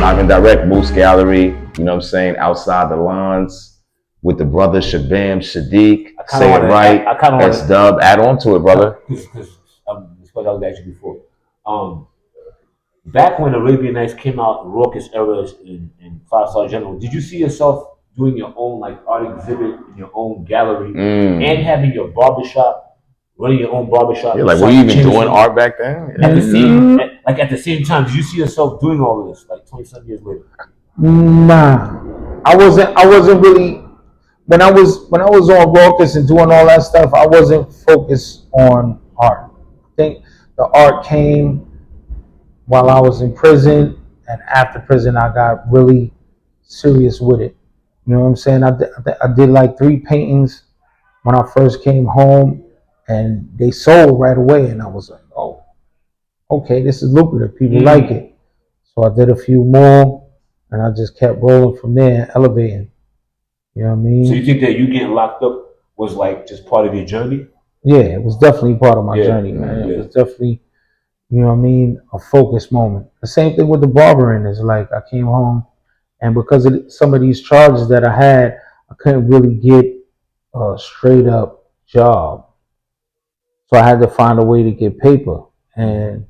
Live and direct, Moose Gallery, you know what I'm saying? Outside the lines with the brother Shabaam, Sahdeeq. Say it right. That's dub. Add on to it, brother. Because this is what I was asking before. Back when Arabian Nights came out, Raucous Eras and Five Star General, did you see yourself doing your own like art exhibit in your own gallery and having your barbershop, running your own barbershop? Yeah, like were you even doing art back then? At the same time, did you see yourself doing all of this like 20-some years later? Nah, I wasn't really. When I was on Raucous and doing all that stuff, I wasn't focused on art. I think the art came while I was in prison, and after prison, I got really serious with it. You know what I'm saying? I did like 3 paintings when I first came home, and they sold right away, and I was like, oh, okay, this is lucrative. People like it. So I did a few more, and I just kept rolling from there, elevating. You know what I mean? So you think that you getting locked up was like just part of your journey? Yeah, it was definitely part of my journey, man. It was definitely, you know what I mean, a focus moment. The same thing with the barbering is like I came home, and because of some of these charges that I had, I couldn't really get a straight up job. So I had to find a way to get paper. And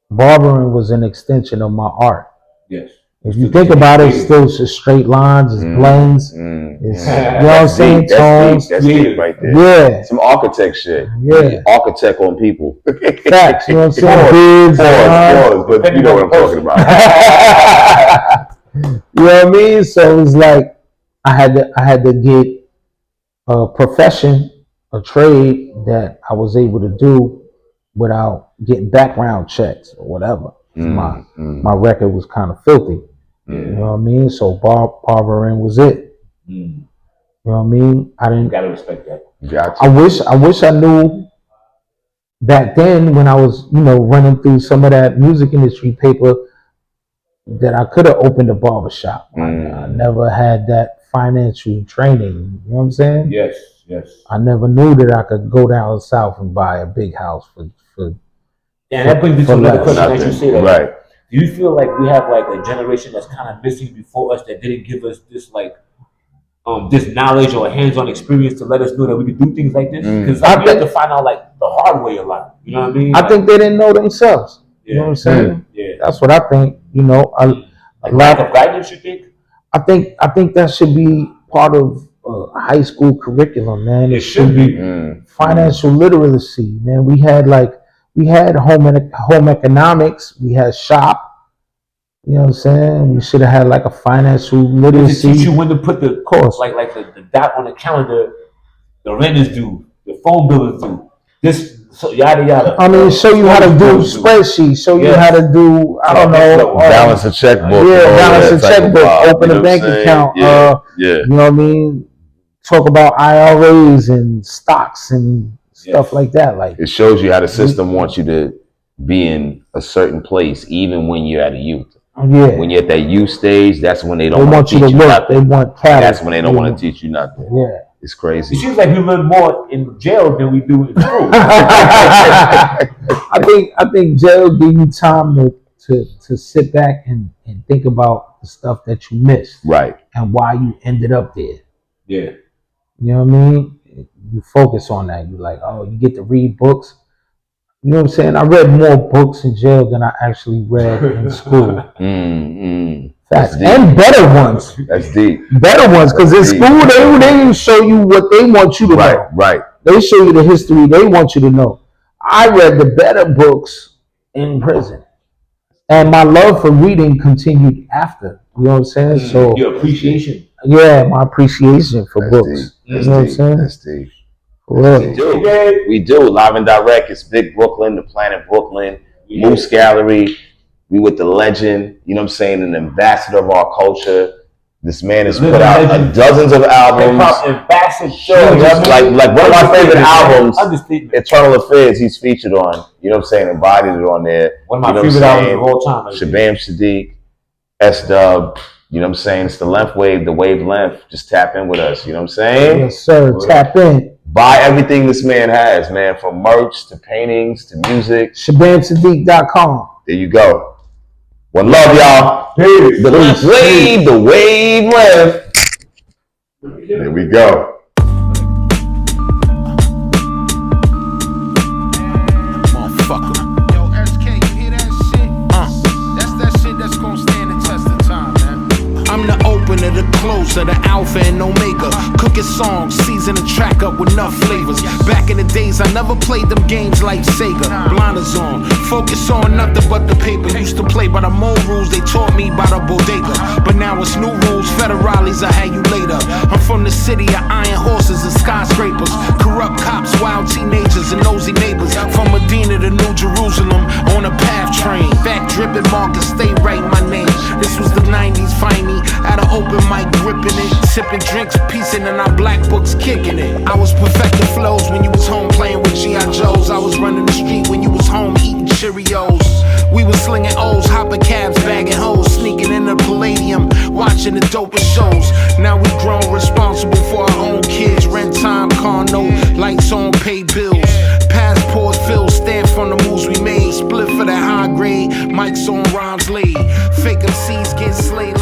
barbering was an extension of my art. Yes. If you think about it, it's still just straight lines, it's blends, it's, you know what I'm saying, tones. That's deep right there. Yeah. Some architect shit. Yeah. Architect on people. Facts, you know what I'm saying? Pause, but you know what I'm talking about. You know what I mean? So it was like I had to get a profession, a trade that I was able to do without getting background checks or whatever. My record was kind of filthy. You know what I mean? So barbering was it. You know what I mean? I didn't. Gotta respect that. Gotcha. I wish I knew back then when I was, you know, running through some of that music industry paper that I could have opened a barbershop. I never had that financial training. You know what I'm saying? Yes. I never knew that I could go down south and buy a big house for. Yeah, that brings me to another question that you say that. Right. Do you feel like we have like a generation that's kind of missing before us that didn't give us this like this knowledge or hands-on experience to let us know that we could do things like this? Because we have to find out like the hard way a lot. You know what I mean? I think they didn't know themselves. You know what I'm saying? Yeah. That's what I think. You know, like lack of guidance. You think? I think that should be part of high school curriculum, man. It should be financial literacy, man. We had home economics, we had shop. You know what I'm saying? We should have had like a financial literacy. To teach you when to put the course, like the dot on the calendar, the rent is due, the phone bill is due. This so yada yada. I mean, show you how to do spreadsheets. Show you how to do balance a checkbook. Balance a checkbook. Open a bank account. You know what I mean? Talk about IRAs and stocks and stuff like that. Like it shows you how the system wants you to be in a certain place, even when you're at a youth. Yeah. When you're at that youth stage, that's when they don't want to teach you nothing. They want cash. That's when they don't want to teach you nothing. Yeah. It's crazy. It seems like we learn more in jail than we do in school. I think jail give you time to sit back and think about the stuff that you missed. Right. And why you ended up there. Yeah. You know what I mean? You focus on that. You like, oh, you get to read books. You know what I'm saying? I read more books in jail than I actually read in school. Facts. And better ones. That's deep. Better ones, because in school they didn't show you what they want you to know. Right. They show you the history they want you to know. I read the better books in prison. And my love for reading continued after. You know what I'm saying? So your appreciation. Yeah, my appreciation for books. You know what I'm saying? That's deep. Really? We do. Live and direct. It's Big Brooklyn, the Planet Brooklyn, Moose Gallery. We with the legend, you know what I'm saying, an ambassador of our culture. This man has put out dozens of albums. Like one of my favorite albums, Eternal Affairs, he's featured on. You know what I'm saying? Embodied it on there. One of my favorite albums of all time. Shabaam, Sahdeeq, S-Dub. You know what I'm saying? It's the length wave, the wavelength. Just tap in with us. You know what I'm saying? Yes, sir. Tap in. Buy everything this man has, man. From merch to paintings to music. ShabaamSahdeeq.com. There you go. One love, y'all. Peace. The wave live. Here we go. The closer, the alpha and omega. Cooking songs, season the track up with enough flavors. Back in the days, I never played them games like Sega. Blinders on, focus on nothing but the paper. Used to play by the mold rules they taught me by the bodega. But now it's new rules, federales, I had you later. I'm from the city of iron horses and skyscrapers. Corrupt cops, wild teenagers, and nosy neighbors. From Medina to New Jerusalem, on a PATH train. Back dripping markers, stay right my name. This was the 90s, find me at an open mic gripping it, sipping drinks, piecing in our black books, kicking it. I was perfecting flows when you was home playing with G.I. Joes. I was running the street when you was home eating Cheerios. We was slinging O's, hopping cabs, bagging hoes, sneaking in the Palladium, watching the dopest shows. Now we grown, responsible for our own kids. Rent time, car note, lights on, pay bills. Passport filled, stand from the moves we made. Split for that high grade, mics on, rhymes laid. Fake MCs get slayed.